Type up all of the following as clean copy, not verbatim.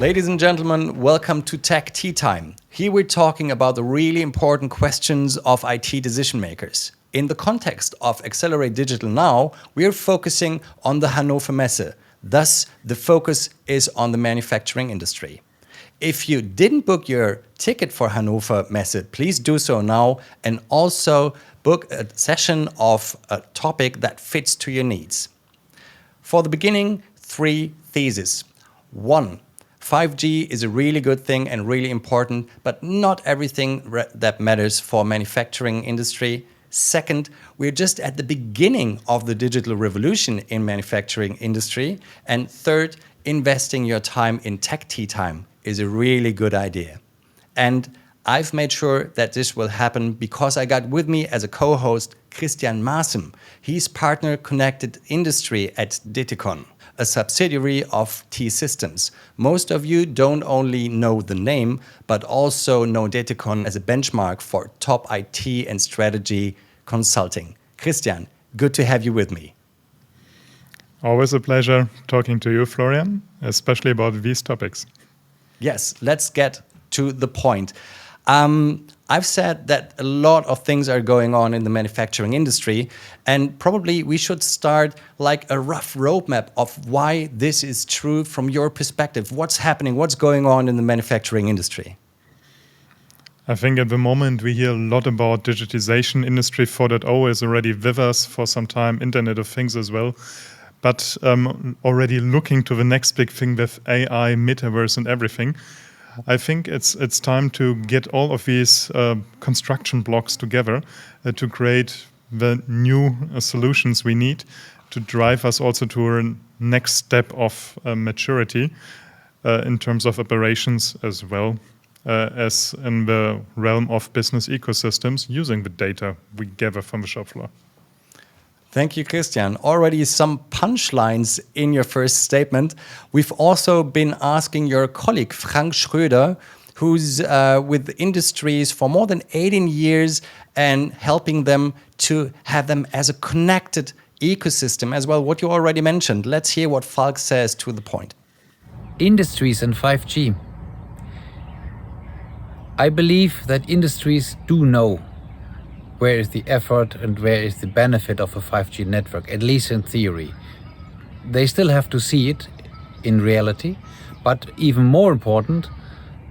Ladies and gentlemen, welcome to Tech Tea Time. Here we're talking about the really important questions of IT decision makers. In the context of Accelerate Digital Now, we're focusing on the Hannover Messe. Thus, the focus is on the manufacturing industry. If you didn't book your ticket for Hannover Messe, please do so now and also book a session of a topic that fits to your needs. For the beginning, 3 theses. 1. 5G is a really good thing and really important, but not everything that matters for manufacturing industry. Second, we're just at the beginning of the digital revolution in manufacturing industry. And third, investing your time in Tech Tea Time is a really good idea. And I've made sure that this will happen because I got with me as a co-host Cristian Maasem. He's partner connected industry at Detecon, a subsidiary of T-Systems. Most of you don't only know the name, but also know Detecon as a benchmark for top IT and strategy consulting. Cristian, good to have you with me. Always a pleasure talking to you, Florian, especially about these topics. Yes, let's get to the point. I've said that a lot of things are going on in the manufacturing industry, and probably we should start like a rough roadmap of why this is true from your perspective. What's happening? What's going on in the manufacturing industry? I think at the moment we hear a lot about digitization. Industry 4.0 is already with us for some time, Internet of Things as well. But already looking to the next big thing with AI, metaverse and everything. I think it's time to get all of these construction blocks together to create the new solutions we need to drive us also to a next step of maturity in terms of operations as well as in the realm of business ecosystems using the data we gather from the shop floor. Thank you, Cristian. Already some punchlines in your first statement. We've also been asking your colleague, Frank Schröder, who's with industries for more than 18 years and helping them to have them as a connected ecosystem as well, what you already mentioned. Let's hear what Falk says to the point. Industries and 5G. I believe that industries do know where is the effort and where is the benefit of a 5G network, at least in theory. They still have to see it in reality, but even more important,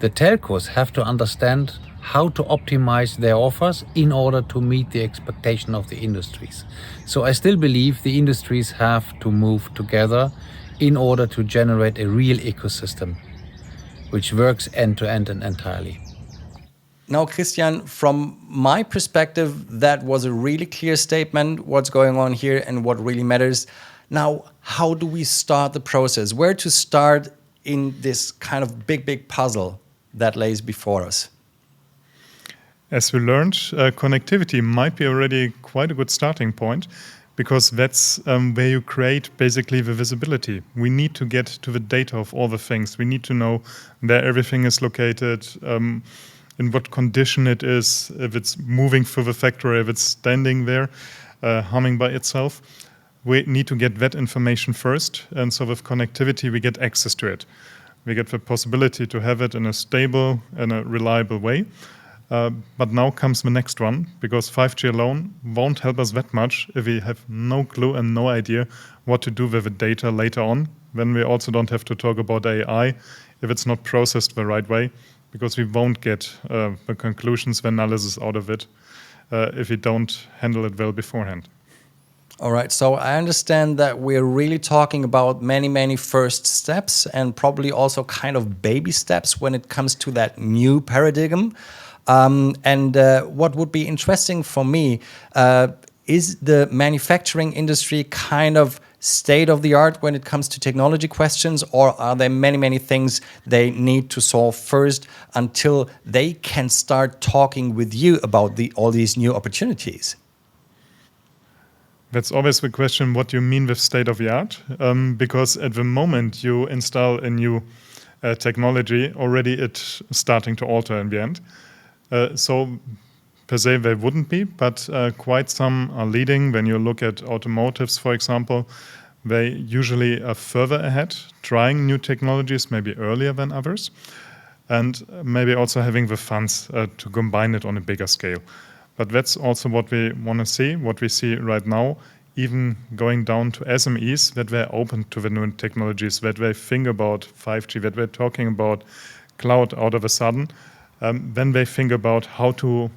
the telcos have to understand how to optimize their offers in order to meet the expectation of the industries. So I still believe the industries have to move together in order to generate a real ecosystem, which works end to end and entirely. Now, Cristian, from my perspective, that was a really clear statement, what's going on here and what really matters. Now, how do we start the process? Where to start in this kind of big puzzle that lays before us? As we learned, connectivity might be already quite a good starting point because that's where you create basically the visibility. We need to get to the data of all the things. We need to know where everything is located, in what condition it is, if it's moving through the factory, if it's standing there, humming by itself. We need to get that information first, and so with connectivity we get access to it. We get the possibility to have it in a stable and a reliable way. But now comes the next one, because 5G alone won't help us that much if we have no clue and no idea what to do with the data later on. Then we also don't have to talk about AI if it's not processed the right way, because we won't get the conclusions, the analysis out of it if we don't handle it well beforehand. All right, so I understand that we're really talking about many first steps and probably also kind of baby steps when it comes to that new paradigm. What would be interesting for me is the manufacturing industry kind of state of the art when it comes to technology questions, or are there many things they need to solve first until they can start talking with you about all these new opportunities? That's always the question, what you mean with state of the art, because at the moment you install a new technology, already it's starting to alter in the end. So per se they wouldn't be, but quite some are leading. When you look at automotives, for example, they usually are further ahead, trying new technologies maybe earlier than others, and maybe also having the funds to combine it on a bigger scale. But that's also what we want to see, what we see right now, even going down to SMEs, that they're open to the new technologies, that they think about 5G, that they're talking about cloud out of a sudden. Then they think about how to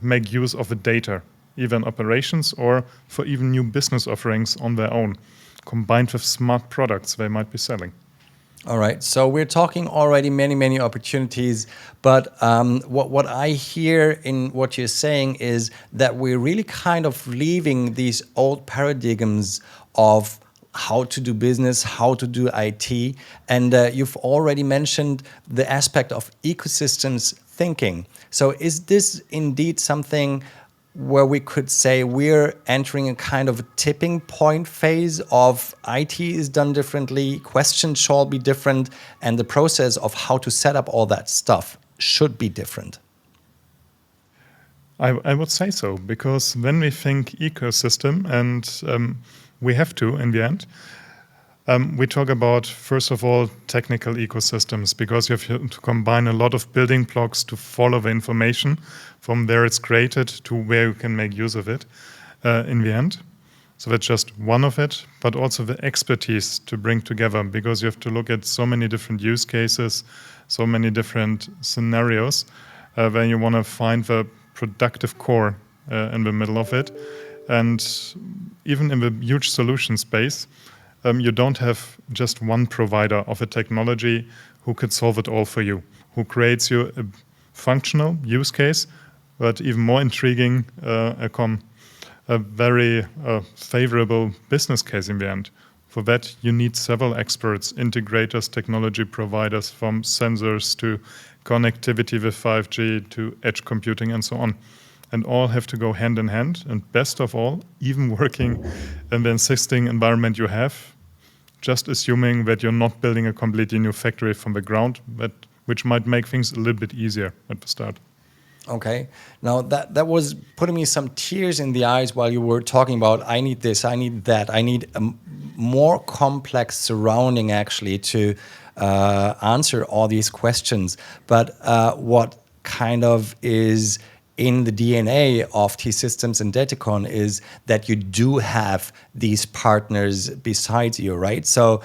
make use of the data, even operations or for even new business offerings on their own, combined with smart products they might be selling. All right, so we're talking already many opportunities, but what I hear in what you're saying is that we're really kind of leaving these old paradigms of how to do business, how to do IT, and you've already mentioned the aspect of ecosystems thinking. So is this indeed something where we could say we're entering a kind of a tipping point phase of IT is done differently, questions shall be different, and the process of how to set up all that stuff should be different? I would say so, because when we think ecosystem, and we have to in the end, we talk about, first of all, technical ecosystems, because you have to combine a lot of building blocks to follow the information from where it's created to where you can make use of it in the end. So that's just one of it, but also the expertise to bring together, because you have to look at so many different use cases, so many different scenarios, where you want to find the productive core in the middle of it. And even in the huge solution space, you don't have just one provider of a technology who could solve it all for you, who creates you a functional use case, but even more intriguing, a very favorable business case in the end. For that, you need several experts, integrators, technology providers, from sensors to connectivity with 5G to edge computing and so on. And all have to go hand in hand. And best of all, even working in the existing environment you have, just assuming that you're not building a completely new factory from the ground, which might make things a little bit easier at the start. Okay. Now that was putting me some tears in the eyes while you were talking about, I need this, I need that, I need a more complex surrounding actually to answer all these questions. But what kind of is in the DNA of T-Systems and Detecon is that you do have these partners besides you, right? So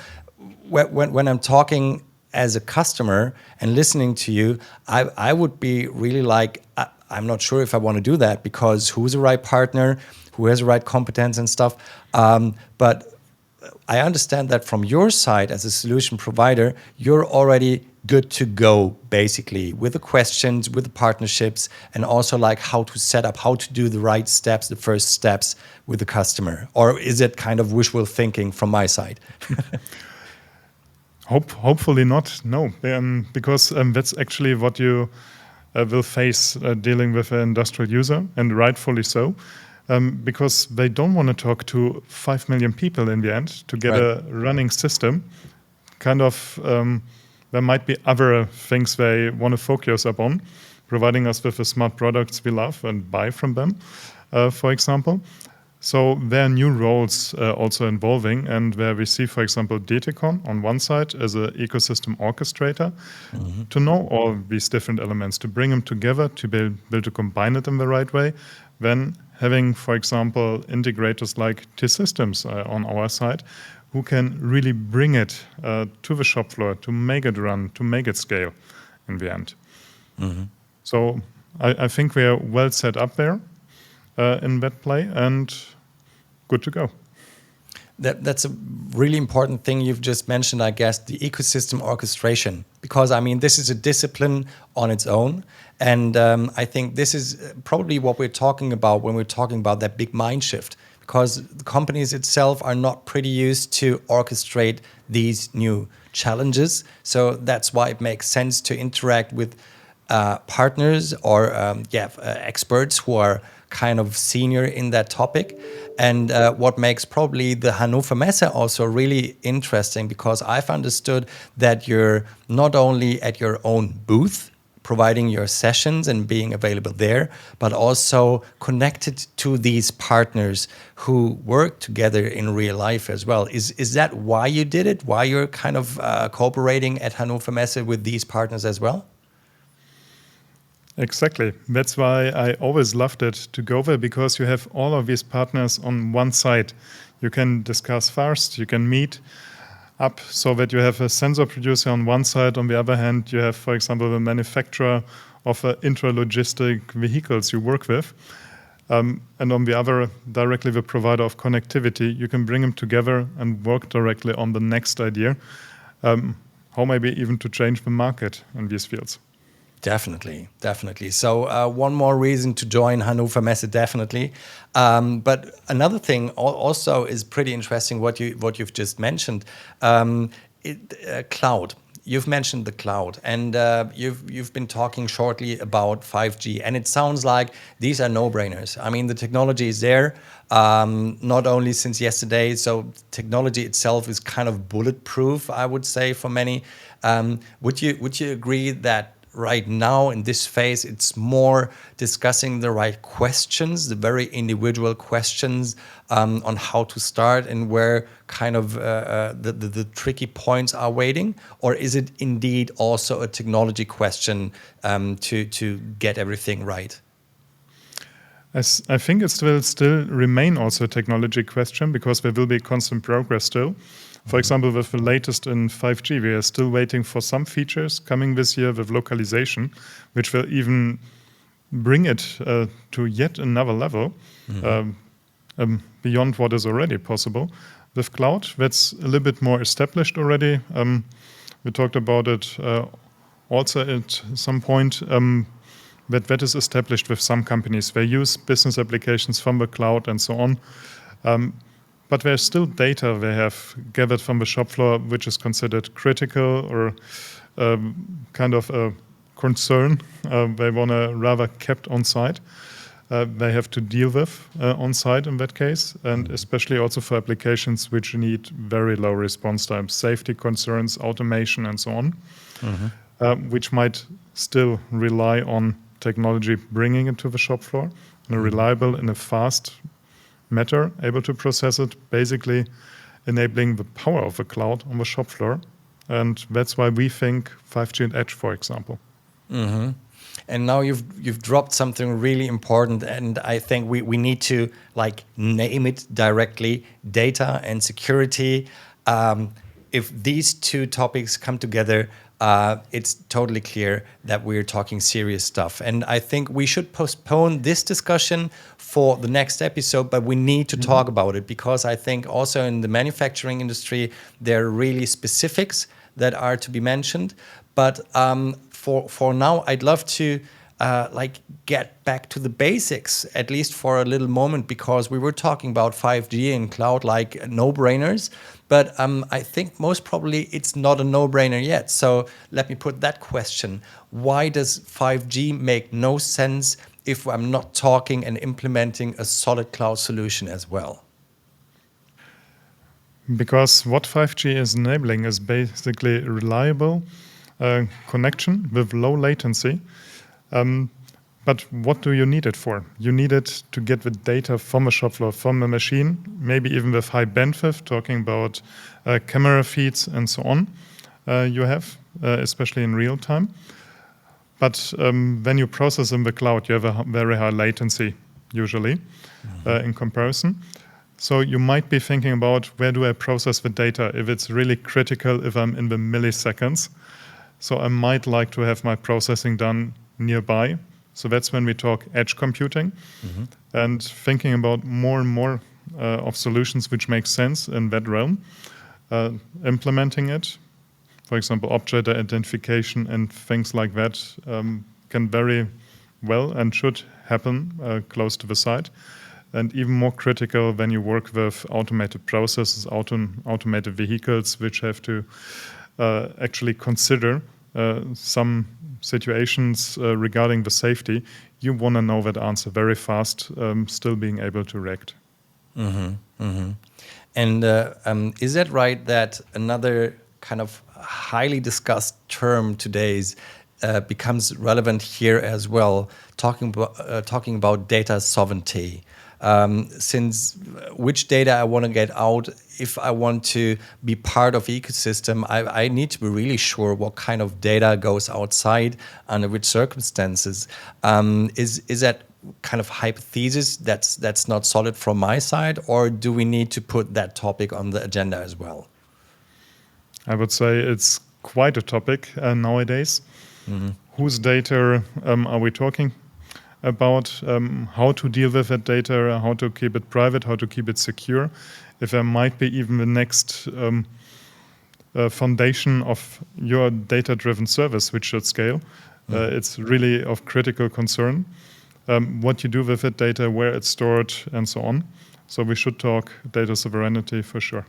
when I'm talking as a customer and listening to you, I would be really like, I'm not sure if I want to do that, because who's the right partner, who has the right competence and stuff. But I understand that from your side as a solution provider, you're already good to go, basically, with the questions, with the partnerships, and also like how to set up, how to do the right steps, the first steps with the customer. Or is it kind of wishful thinking from my side? Hopefully not, no, because that's actually what you will face dealing with an industrial user, and rightfully so, because they don't want to talk to 5 million people in the end to get a running system. Kind of, there might be other things they want to focus upon, providing us with the smart products we love and buy from them, for example. So there are new roles also involving, and where we see, for example, Detecon on one side as an ecosystem orchestrator, to know all these different elements, to bring them together, to be able to combine it in the right way. Then having, for example, integrators like T-Systems on our side, who can really bring it to the shop floor, to make it run, to make it scale in the end. So I think we are well set up there in that play, and good to go. That's a really important thing you've just mentioned, I guess, the ecosystem orchestration. Because, I mean, this is a discipline on its own. And I think this is probably what we're talking about when we're talking about that big mind shift. Because the companies itself are not pretty used to orchestrate these new challenges. So that's why it makes sense to interact with partners or experts who are kind of senior in that topic. And what makes probably the Hannover Messe also really interesting, because I've understood that you're not only at your own booth providing your sessions and being available there, but also connected to these partners who work together in real life as well. Is that why you did it? Why you're kind of cooperating at Hannover Messe with these partners as well? Exactly. That's why I always loved it to go there, because you have all of these partners on one side. You can discuss fast, you can meet up so that you have a sensor producer on one side. On the other hand, you have, for example, the manufacturer of intralogistic vehicles you work with. And on the other, directly the provider of connectivity. You can bring them together and work directly on the next idea, how maybe even to change the market in these fields. Definitely, definitely. So one more reason to join Hannover Messe, definitely. But another thing also is pretty interesting. What you've just mentioned, cloud. You've mentioned the cloud, and you've been talking shortly about 5G, and it sounds like these are no-brainers. I mean, the technology is there, not only since yesterday. So technology itself is kind of bulletproof, I would say, for many. Would you agree that right now in this phase, it's more discussing the right questions, the very individual questions on how to start and where kind of the tricky points are waiting? Or is it indeed also a technology question to get everything right? As I think it will still remain also a technology question, because there will be constant progress still. For example, with the latest in 5G, we are still waiting for some features coming this year with localization, which will even bring it to yet another level beyond what is already possible. With cloud, that's a little bit more established already. We talked about it also at some point. That is established with some companies. They use business applications from the cloud and so on. But there's still data they have gathered from the shop floor, which is considered critical or kind of a concern. They want to rather kept on site. They have to deal with on site in that case, and especially also for applications which need very low response times, safety concerns, automation, and so on, which might still rely on technology bringing it to the shop floor in a reliable, in a fast matter, able to process it, basically enabling the power of the cloud on the shop floor. And that's why we think 5G and Edge, for example. And now you've dropped something really important, and I think we need to like name it directly: data and security. If these two topics come together, it's totally clear that we're talking serious stuff. And I think we should postpone this discussion for the next episode, but we need to talk about it, because I think also in the manufacturing industry, there are really specifics that are to be mentioned. But for now, I'd love to like get back to the basics, at least for a little moment, because we were talking about 5G and cloud like no-brainers. But I think most probably it's not a no-brainer yet. So let me put that question. Why does 5G make no sense if I'm not talking and implementing a solid cloud solution as well? Because what 5G is enabling is basically reliable connection with low latency. But what do you need it for? You need it to get the data from a shop floor, from a machine, maybe even with high bandwidth, talking about camera feeds and so on you have, especially in real time. But when you process in the cloud, you have a very high latency, usually, in comparison. So you might be thinking about, where do I process the data if it's really critical, if I'm in the milliseconds. So I might like to have my processing done nearby. So that's when we talk edge computing, and thinking about more and more of solutions which make sense in that realm, implementing it. For example, object identification and things like that can very well and should happen close to the site. And even more critical when you work with automated processes, automated vehicles, which have to actually consider some situations regarding the safety. You want to know that answer very fast, still being able to react. And is that right that another kind of highly discussed term today becomes relevant here as well, talking about data sovereignty. Since which data I want to get out, if I want to be part of the ecosystem, I need to be really sure what kind of data goes outside, under which circumstances. Is that kind of hypothesis that's not solid from my side, or do we need to put that topic on the agenda as well? I would say it's quite a topic nowadays. Whose data are we talking about? How to deal with that data, how to keep it private, how to keep it secure. If there might be even the next foundation of your data-driven service, which should scale. It's really of critical concern. What you do with that data, where it's stored, and so on. So we should talk data sovereignty for sure.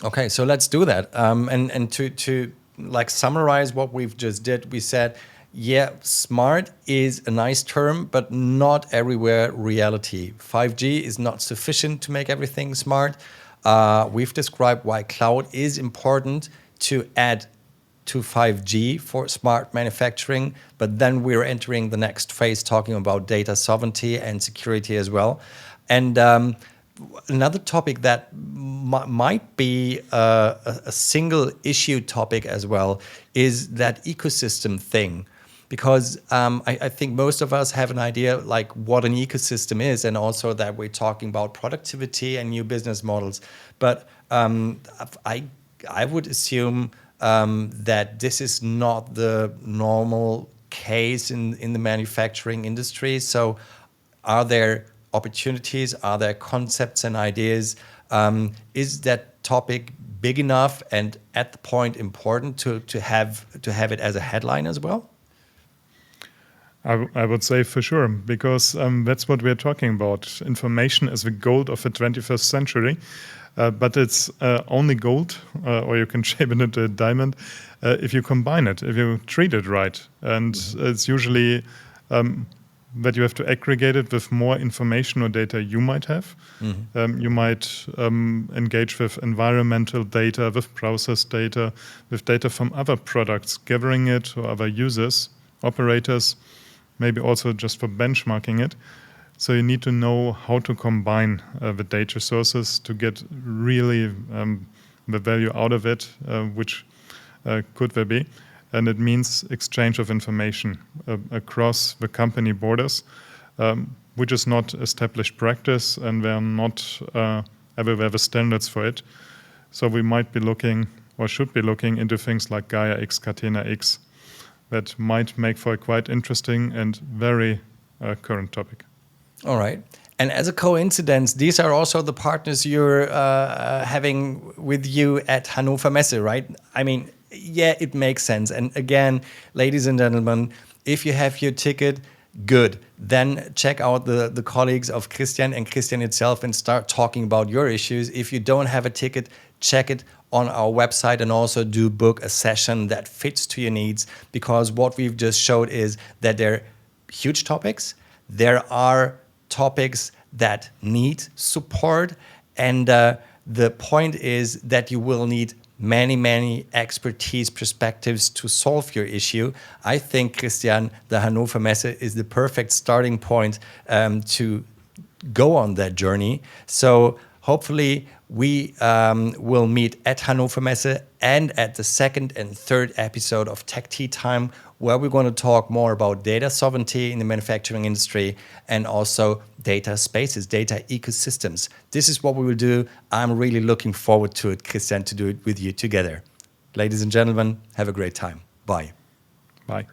Okay, so let's do that. And to like summarize what we've just did, we said, yeah, smart is a nice term, but not everywhere reality. 5G is not sufficient to make everything smart. We've described why cloud is important to add to 5G for smart manufacturing, but then we're entering the next phase talking about data sovereignty and security as well. And another topic that might be a single issue topic as well is that ecosystem thing. Because I think most of us have an idea like what an ecosystem is, and also that we're talking about productivity and new business models. But I would assume that this is not the normal case in the manufacturing industry. So are there opportunities? Are there concepts and ideas? Is that topic big enough and at the point important to have it as a headline as well? I would say for sure, because that's what we're talking about. Information is the gold of the 21st century, but it's only gold, or you can shape it into a diamond, if you combine it, if you treat it right. And it's usually that you have to aggregate it with more information or data you might have. You might engage with environmental data, with process data, with data from other products, gathering it, or other users, operators, maybe also just for benchmarking it. So you need to know how to combine the data sources to get really the value out of it, which could there be. And it means exchange of information across the company borders, which is not established practice, and there are not everywhere the standards for it. So we might be looking, or should be looking, into things like Gaia X, Catena X, that might make for a quite interesting and very current topic. All right. And as a coincidence, these are also the partners you're having with you at Hannover Messe, right? I mean, yeah, it makes sense. And again, ladies and gentlemen, if you have your ticket, good. Then check out the colleagues of Cristian and Cristian itself and start talking about your issues. If you don't have a ticket, check it on our website and also do book a session that fits to your needs, because what we've just showed is that there are huge topics. There are topics that need support, and the point is that you will need many expertise perspectives to solve your issue. I think, Cristian, the Hannover Messe is the perfect starting point to go on that journey. So hopefully we will meet at Hannover Messe and at the second and third episode of Tech Tea Time, where we're going to talk more about data sovereignty in the manufacturing industry and also data spaces, data ecosystems. This is what we will do. I'm really looking forward to it, Cristian, to do it with you together. Ladies and gentlemen, have a great time. Bye. Bye.